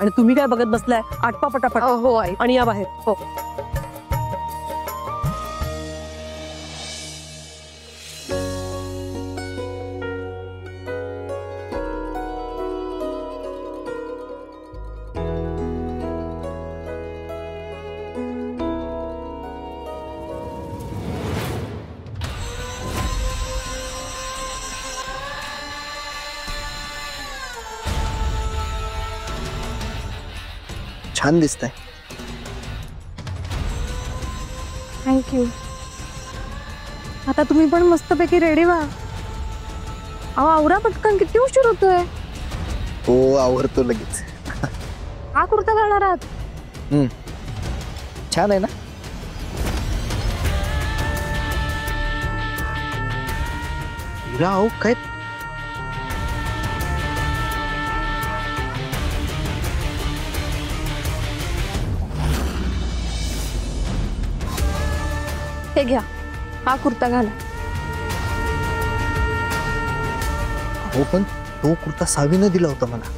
आणि तुम्ही काय बघत बसलाय? आटपा पटापट. हो आई. आणि या बाहेर. हो. छान दिसतंय. थँक्यू. आता तुम्ही पण मस्तपैकी रेडी व्हा. अहो आवरा पटकन, किती उशीर होतोय. हो आवडतो लगेच. हा कुर्ता घालणार आहात? छान आहे ना. राव काय हे घ्या, हा कुर्ता घाला. हो पण तो कुर्ता सावीनं दिला होता मला.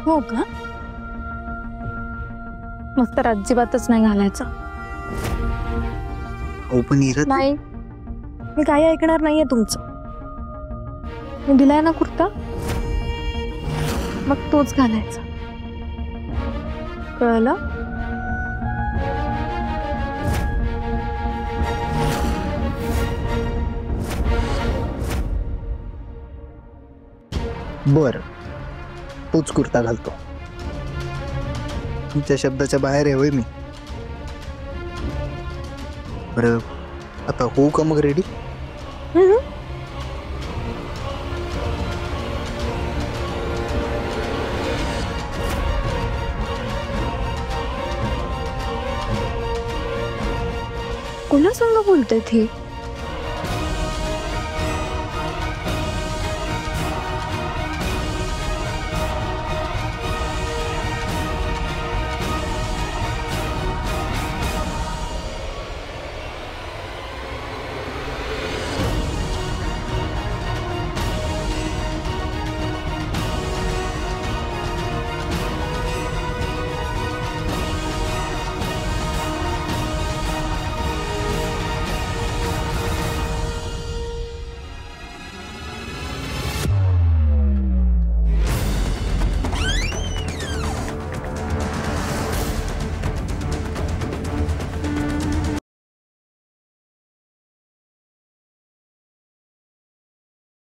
हो का? मस्त अजिबातच नाही घालायचं. हो पण इरत नाही, मी काही ऐकणार नाहीये तुमचं. मी दिलाय ना कुर्ता, मग तोच घालायचा. कळलं? बर तोच कुर्ता घालतो. तुमच्या शब्दाच्या बाहेर आहे होय मी. बरं आता होऊ का मग रेडी? कोणा संग बोलते ती?